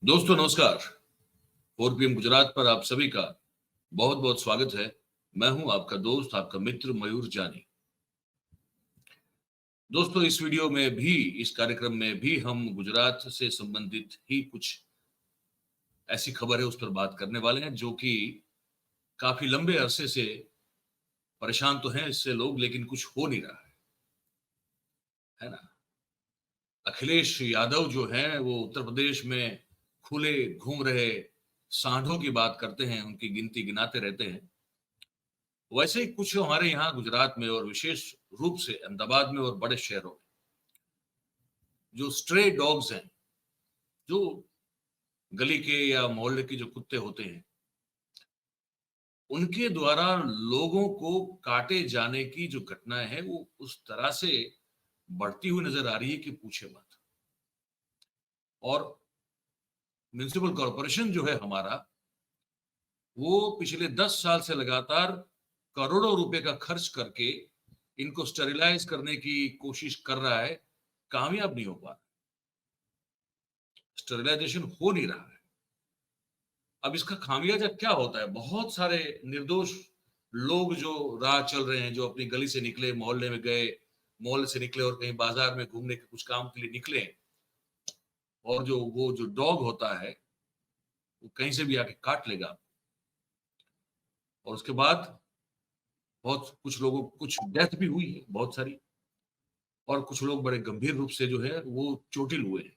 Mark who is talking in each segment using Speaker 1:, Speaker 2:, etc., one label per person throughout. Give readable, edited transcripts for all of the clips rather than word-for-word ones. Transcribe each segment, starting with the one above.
Speaker 1: दोस्तों नमस्कार। 4 PM गुजरात पर आप सभी का बहुत बहुत स्वागत है। मैं हूं आपका दोस्त, आपका मित्र मयूर जानी। दोस्तों इस कार्यक्रम में भी हम गुजरात से संबंधित ही कुछ ऐसी खबर है उस पर बात करने वाले हैं जो कि काफी लंबे अरसे से परेशान तो हैं इससे लोग, लेकिन कुछ हो नहीं रहा है ना। अखिलेश यादव जो हैं वो उत्तर प्रदेश में खुले घूम रहे सांडों की बात करते हैं, उनकी गिनती गिनाते रहते हैं। वैसे ही कुछ हमारे यहाँ गुजरात में और विशेष रूप से अहमदाबाद में और बड़े शहरों में जो स्ट्रे डॉग्स हैं, जो गली के या मोहल्ले के जो कुत्ते होते हैं, उनके द्वारा लोगों को काटे जाने की जो घटनाएं हैं वो उस तरह से बढ़ती हुई नजर आ रही है कि पूछे मत। और म्युनिसिपल कॉरपोरेशन जो है हमारा, वो पिछले 10 साल से लगातार करोड़ों रुपए का खर्च करके इनको स्टेरिलाइज करने की कोशिश कर रहा है, कामयाब नहीं हो पा रहा। स्टेरिलाइजेशन हो नहीं रहा है। अब इसका खामियाजा क्या होता है? बहुत सारे निर्दोष लोग जो राह चल रहे हैं, जो अपनी गली से निकले, मोहल्ले में गए, मोहल्ले से निकले और कहीं बाजार में घूमने के कुछ काम के लिए निकले, और जो डॉग होता है वो कहीं से भी आके काट लेगा। और उसके बाद बहुत कुछ लोगों कुछ डेथ भी हुई है, बहुत सारी, और कुछ लोग बड़े गंभीर रूप से जो है वो चोटिल हुए हैं।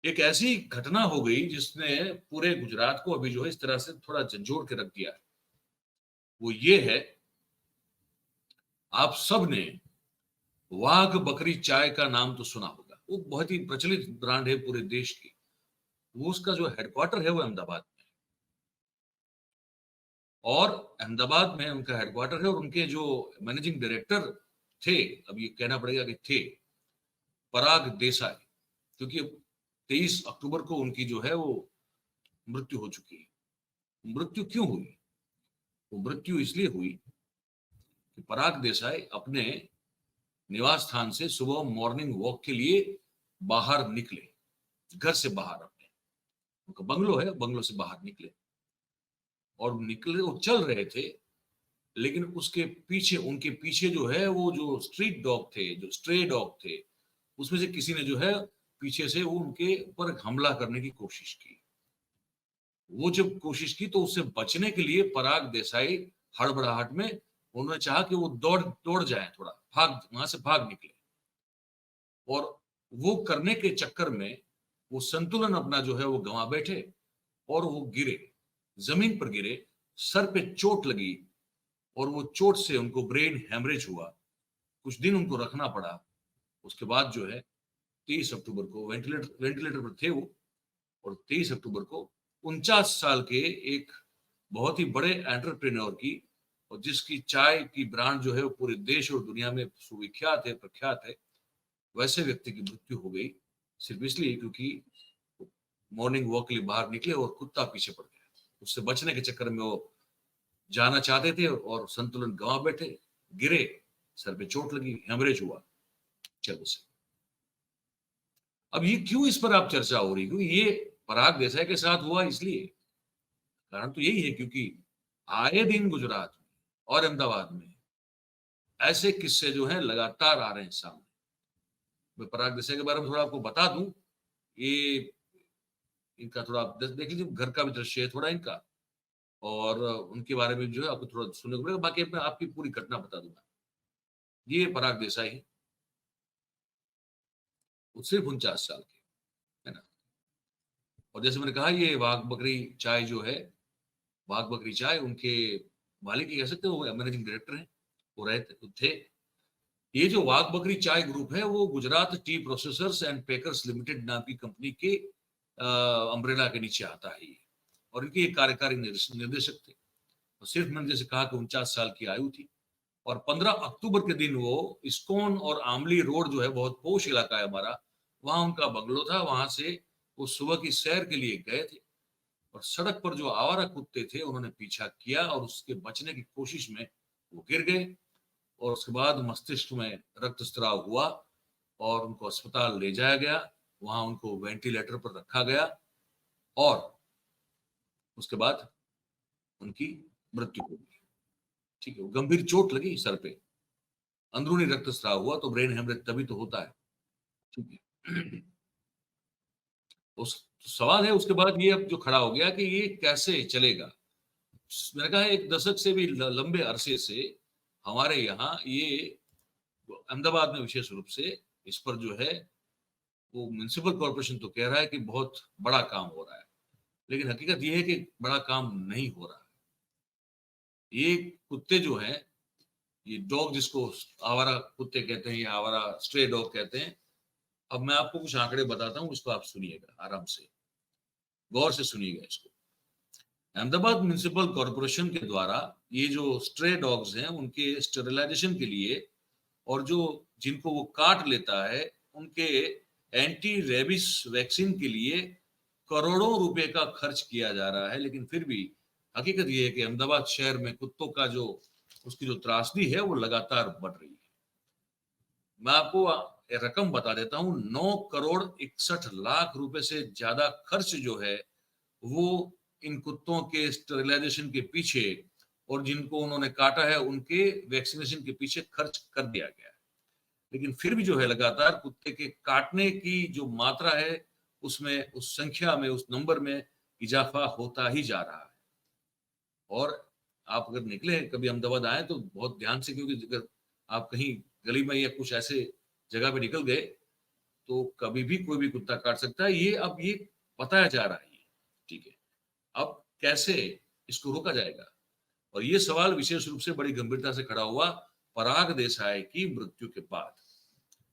Speaker 1: एक ऐसी घटना हो गई जिसने पूरे गुजरात को अभी जो है इस तरह से थोड़ा झंझोड़ के रख दिया है। वो ये है, आप सब ने वाघ बकरी चाय का नाम तो सुना होगा। वो बहुत ही प्रचलित ब्रांड है पूरे देश की। वो उसका जो हेडक्वार्टर है वो अहमदाबाद में है। और अहमदाबाद में उनका हेडक्वार्टर है, और उनके जो मैनेजिंग डायरेक्टर थे, अब ये कहना पड़ेगा कि थे, पराग देसाई, क्योंकि 23 अक्टूबर को उनकी जो है वो मृत्यु हो चुकी है। मृत्यु क्यों हुई? वो मृत्यु इसलिए हुई कि पराग देसाई अपने निवास स्थान से सुबह मॉर्निंग वॉक के लिए बाहर निकले, घर से बाहर, अपने उनका बंगलो है, बंगलो से बाहर निकले, और निकले वो चल रहे थे, लेकिन उसके पीछे, उनके पीछे जो है वो जो स्ट्रीट डॉग थे, जो स्ट्रे डॉग थे, उसमें से किसी ने जो है पीछे से वो उनके ऊपर हमला करने की कोशिश की। वो जब कोशिश की तो उससे बचने के लिए पराग देसाई हड़बड़ाहट में उन्होंने चाहा कि वो दौड़ दौड़ जाए, थोड़ा भाग, वहां से भाग निकले। और वो करने के चक्कर में वो संतुलन अपना जो है वो गंवा बैठे, और वो गिरे, जमीन पर गिरे, सर पे चोट लगी, और वो चोट से उनको ब्रेन हेमरेज हुआ। कुछ दिन उनको रखना पड़ा। उसके बाद जो है 23 अक्टूबर को वेंटिलेटर पर थे वो, और 23 अक्टूबर को 49 साल के एक बहुत ही बड़े एंटरप्रेन्योर की, और जिसकी चाय की ब्रांड जो है वो पूरे देश और दुनिया में सुविख्यात है, प्रख्यात है, वैसे व्यक्ति की मृत्यु हो गई, सिर्फ इसलिए क्योंकि मॉर्निंग वॉक के लिए बाहर निकले और कुत्ता पीछे पड़ गया। उससे बचने के चक्कर में वो जाना चाहते थे और संतुलन गंवा बैठे, गिरे, सर पे चोट लगी, हेमरेज हुआ। चलो से अब ये क्यों इस पर आप चर्चा हो रही? क्योंकि ये पराग देसाई के साथ हुआ इसलिए, कारण तो यही है क्योंकि आए दिन गुजरात में और अहमदाबाद में ऐसे किस्से जो हैं लगातार आ रहे हैं सामने। मैं पराग देसाई के बारे में थोड़ा आपको बता दूं। ये इनका थोड़ा आप देख लीजिए, घर का भी दृश्य है थोड़ा इनका, और उनके बारे में जो है आपको थोड़ा सुनने को मिलेगा। बाकी मैं आपकी पूरी घटना बता दूंगा। ये पराग देसाई है, वो सिर्फ 49 साल के, है ना। और जैसे मैंने कहा, ये वाघ बकरी चाय जो है, वाघ बकरी चाय, उनके मालिक ही कह सकते हो, वो मैनेजिंग डायरेक्टर हैं, वो थे। ये जो वाघ बकरी चाय ग्रुप है वो Gujarat tea processors and peckers limited नाम की कंपनी के अम्ब्रेला के नीचे आता है ये। और इनके कार्यकारी निर्देशक थे। और सिर्फ मैंने जैसे कहा कि 49 साल की आयु थी। और 15 अक्टूबर के दिन वो इस्कॉन और आमली रोड जो है, बहुत पोश इलाका है हमारा, वहां उनका बंगलो था। वहां से वो सुबह की सैर के लिए गए थे, और सड़क पर जो आवारा कुत्ते थे उन्होंने पीछा किया, और उसके बचने की कोशिश में वो गिर गए। और उसके बाद मस्तिष्क में रक्तस्राव हुआ, और उनको अस्पताल ले जाया गया। वहां उनको वेंटिलेटर पर रखा गया, और उसके बाद उनकी मृत्यु हो गई। ठीक है, वो गंभीर चोट लगी सर पे, अंदरूनी रक्तस्राव हुआ, तो ब्रेन हेमरेज तभी तो होता है। ठीक है। उस सवाल है उसके बाद ये अब जो खड़ा हो गया कि ये कैसे चलेगा। मैंने कहा एक दशक से भी लंबे अरसे से हमारे यहाँ ये अहमदाबाद में विशेष रूप से इस पर जो है वो म्युनिसिपल कॉर्पोरेशन तो कह रहा है कि बहुत बड़ा काम हो रहा है, लेकिन हकीकत ये है कि बड़ा काम नहीं हो रहा है। ये कुत्ते जो हैं, ये डॉग जिसको आवारा कुत्ते कहते हैं या आवारा स्ट्रे डॉग कहते हैं, अब मैं आपको कुछ आंकड़े बताता हूँ, इसको आप सुनिएगा आराम से, गौर से सुनिएगा इसको। अहमदाबाद म्युनिसिपल कॉर्पोरेशन के द्वारा ये जो स्ट्रे डॉग्स हैं उनके स्टेरिलाइजेशन के लिए और जो जिनको वो काट लेता है उनके एंटी रेबिस वैक्सीन के लिए करोड़ों रुपए का खर्च किया जा रहा है, लेकिन फिर भी हकीकत ये है कि अहमदाबाद शहर में कुत्तों का जो उसकी जो त्रासदी है वो लगातार बढ़ रही है। मैं आपको रकम बता देता हूँ, 9 करोड़ 61 लाख रुपए से ज्यादा खर्च जो है वो इन कुत्तों के स्टेरिलाइजेशन के पीछे और जिनको उन्होंने काटा है उनके वैक्सीनेशन के पीछे खर्च कर दिया गया है। लेकिन फिर भी जो है लगातार कुत्ते के काटने की जो मात्रा है उसमें, उस संख्या में, उस नंबर में इजाफा होता ही जा रहा है। और आप अगर निकले कभी अहमदाबाद आए तो बहुत ध्यान से, क्योंकि अगर आप कहीं गली में या कुछ ऐसे जगह पे निकल गए तो कभी भी कोई भी कुत्ता काट सकता है। ये अब ये बताया जा रहा है। ठीक है, अब कैसे इसको रोका जाएगा, और ये सवाल विशेष रूप से बड़ी गंभीरता से खड़ा हुआ पराग देसाई की मृत्यु के बाद।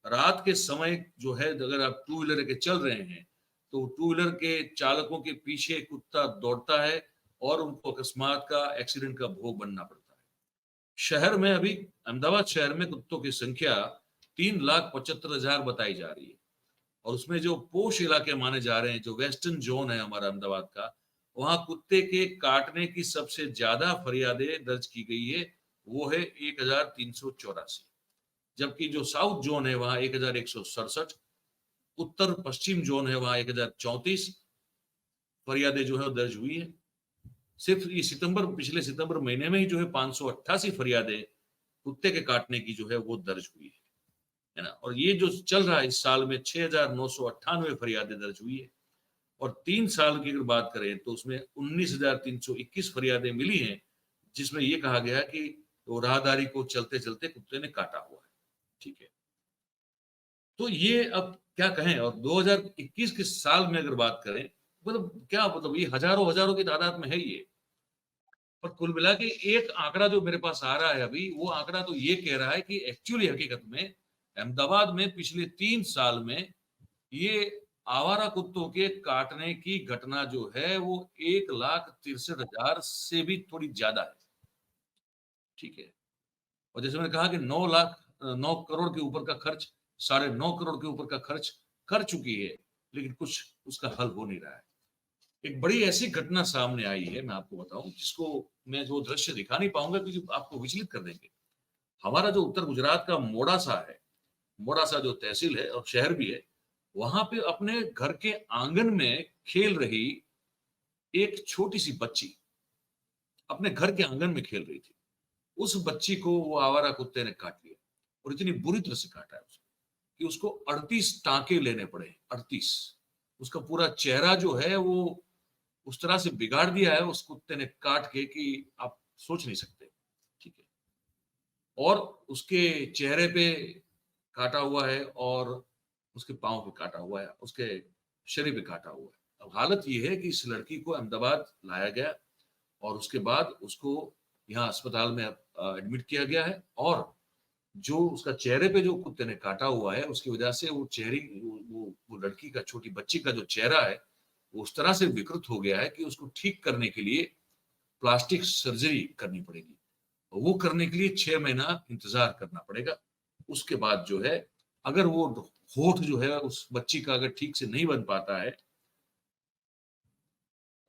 Speaker 1: रात के समय जो है अगर आप टू व्हीलर के चल रहे हैं तो टू व्हीलर के चालकों के पीछे कुत्ता दौड़ता है और उनको अकस्मात का, एक्सीडेंट का भोग बनना पड़ता है। शहर में अभी अहमदाबाद शहर में कुत्तों की संख्या 3,75,000 बताई जा रही है, और उसमें जो पोश इलाके माने जा रहे हैं, जो वेस्टर्न जोन है हमारा अहमदाबाद का, वहां कुत्ते के काटने की सबसे ज्यादा फरियादें दर्ज की गई है, वो है 1,384। जबकि जो साउथ जोन है वहां 1,167, उत्तर पश्चिम जोन है वहां 1,034 फरियादें जो है दर्ज हुई है। सिर्फ ये सितंबर, पिछले सितंबर महीने में ही जो है 588 फरियादें कुत्ते के काटने की जो है वो दर्ज हुई है ना। और ये जो चल रहा है इस साल में 6,998 फरियादें दर्ज हुई है, और 3 साल की अगर बात करें तो उसमें 19,321 फरियादें मिली हैं, जिसमें यह कहा गया कि तो राहदारी को चलते चलते कुत्ते ने काटा हुआ है। ठीक है, तो ये अब क्या कहें। और 2021 के साल में अगर बात करें, मतलब क्या, मतलब ये हजारों हजारों की तादाद में है ये। पर कुल मिला के एक आंकड़ा जो मेरे पास आ रहा है अभी, वो आंकड़ा तो ये कह रहा है कि एक्चुअली हकीकत में अहमदाबाद में पिछले 3 साल में ये आवारा कुत्तों के काटने की घटना जो है वो 1,63,000 से भी थोड़ी ज्यादा है। ठीक है, और जैसे मैंने कहा कि 9 करोड़ के ऊपर का खर्च, 9.5 करोड़ के ऊपर का खर्च कर चुकी है, लेकिन कुछ उसका हल हो नहीं रहा है। एक बड़ी ऐसी घटना सामने आई है, मैं आपको बताऊं, जिसको मैं जो दृश्य दिखा नहीं पाऊंगा क्योंकि आपको विचलित कर देंगे। हमारा जो उत्तर गुजरात का मोड़ासा है, मोड़ासा जो तहसील है और शहर भी है, वहां पे अपने घर के आंगन में खेल रही एक छोटी सी बच्ची अपने घर के आंगन में खेल रही थी। उस बच्ची को वो आवारा कुत्ते ने काट लिया, और इतनी बुरी तरह से काटा है उसको कि उसको 38 टांके लेने पड़े। 38। उसका पूरा चेहरा जो है वो उस तरह से बिगाड़ दिया है उस कुत्ते ने काट के कि आप सोच नहीं सकते। ठीक है, और उसके चेहरे पे काटा हुआ है और उसके पांव पे काटा हुआ है, उसके शरीर पे काटा हुआ है। अब हालत ये है कि इस लड़की को अहमदाबाद लाया गया और उसके बाद उसको यहाँ अस्पताल में एडमिट किया गया है, और जो उसका चेहरे पे जो कुत्ते ने काटा हुआ है उसकी वजह से वो चेहरे, वो लड़की का, छोटी बच्ची का जो चेहरा है वो उस तरह से विकृत हो गया है कि उसको ठीक करने के लिए प्लास्टिक सर्जरी करनी पड़ेगी। वो करने के लिए 6 महीना इंतजार करना पड़ेगा। उसके बाद जो है, अगर वो होठ जो है उस बच्ची का अगर ठीक से नहीं बन पाता है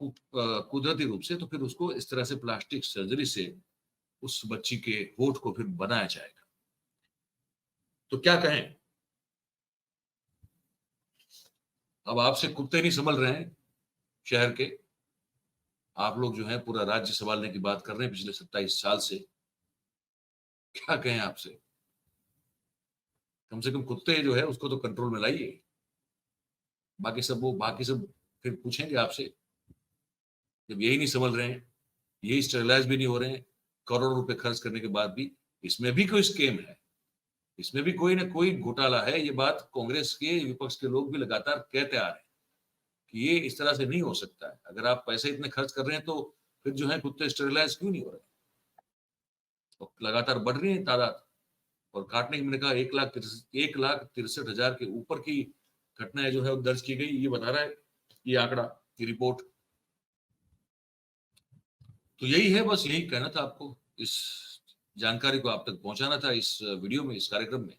Speaker 1: कुदरती रूप से, तो फिर उसको इस तरह से प्लास्टिक सर्जरी से उस बच्ची के होठ को फिर बनाया जाएगा। तो क्या कहें, अब आपसे कुत्ते नहीं संभल रहे हैं, शहर के, आप लोग जो है पूरा राज्य संभालने की बात कर रहे हैं पिछले 27 साल से। क्या कहें आपसे, कम से कम कुत्ते जो है उसको तो कंट्रोल में लाइए। बाकी सब फिर पूछेंगे आपसे। जब यही नहीं समझ रहे हैं, यही स्टेबलाइज भी नहीं हो रहे हैं, करोड़ों रुपए खर्च करने के बाद भी, इसमें भी कोई स्केम है, इसमें भी कोई ना कोई घोटाला है। ये बात कांग्रेस के विपक्ष के लोग भी लगातार कहते आ रहे हैं कि ये इस तरह से नहीं हो सकता है। अगर आप पैसे इतने खर्च कर रहे हैं तो फिर जो है कुत्ते स्टेरिलाइज क्यों नहीं हो रहे? तो लगातार बढ़ रही है तादाद। और काटने की मैंने कहा 1,63,000 के ऊपर की घटनाएं जो है वो दर्ज की गई, ये बता रहा है ये आंकड़ा, ये रिपोर्ट। तो यही है, बस यही कहना था आपको, इस जानकारी को आप तक पहुंचाना था इस वीडियो में, इस कार्यक्रम में।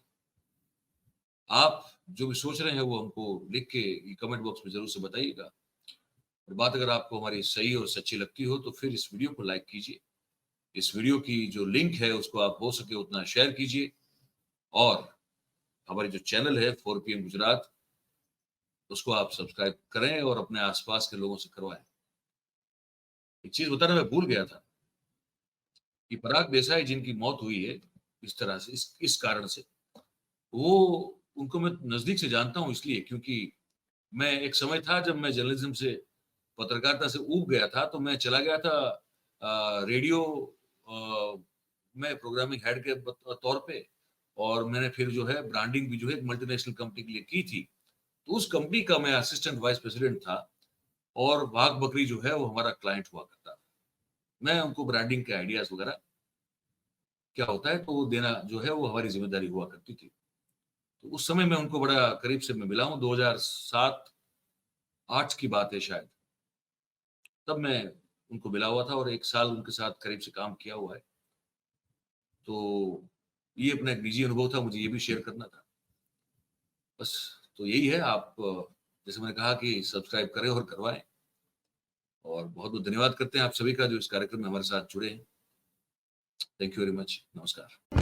Speaker 1: आप जो भी सोच रहे हैं वो हमको लिख के कमेंट बॉक्स में जरूर से बताइएगा। और बात अगर आपको हमारी सही और सच्ची लगती हो तो फिर इस वीडियो को लाइक कीजिए। इस वीडियो की जो लिंक है उसको आप हो सके उतना शेयर कीजिए। और हमारी जो चैनल है 4PM गुजरात, उसको आप सब्सक्राइब करें और अपने आसपास के लोगों से करवाएं। एक चीज बताना मैं भूल गया था कि पराग देसाई जिनकी मौत हुई है इस तरह से, इस कारण से, वो उनको मैं नजदीक से जानता हूं इसलिए क्योंकि मैं एक समय था जब मैं जर्नलिज्म से, पत्रकारिता से ऊब गया था, तो मैं चला गया था रेडियो में प्रोग्रामिंग हेड के तौर पे। और मैंने फिर जो है ब्रांडिंग भी जो है एक मल्टीनेशनल कंपनी के लिए की थी। तो उस कंपनी का मैं असिस्टेंट वाइस प्रेसिडेंट था और वाघ बकरी जो है वो हमारा क्लाइंट हुआ करता था। मैं उनको ब्रांडिंग के आइडियाज वगैरह क्या होता है तो वो देना जो है वो हमारी जिम्मेदारी हुआ करती थी। तो उस समय मैं उनको बड़ा करीब से मैं मिला हूँ, 2007-8 की बात है शायद, तब मैं उनको मिला हुआ था और 1 साल उनके साथ करीब से काम किया हुआ है। तो ये अपना एक निजी अनुभव था, मुझे ये भी शेयर करना था बस। तो यही है, आप जैसे मैंने कहा कि सब्सक्राइब करें और करवाएं। और बहुत बहुत धन्यवाद करते हैं आप सभी का जो इस कार्यक्रम में हमारे साथ जुड़े हैं। Thank you very much. नमस्कार।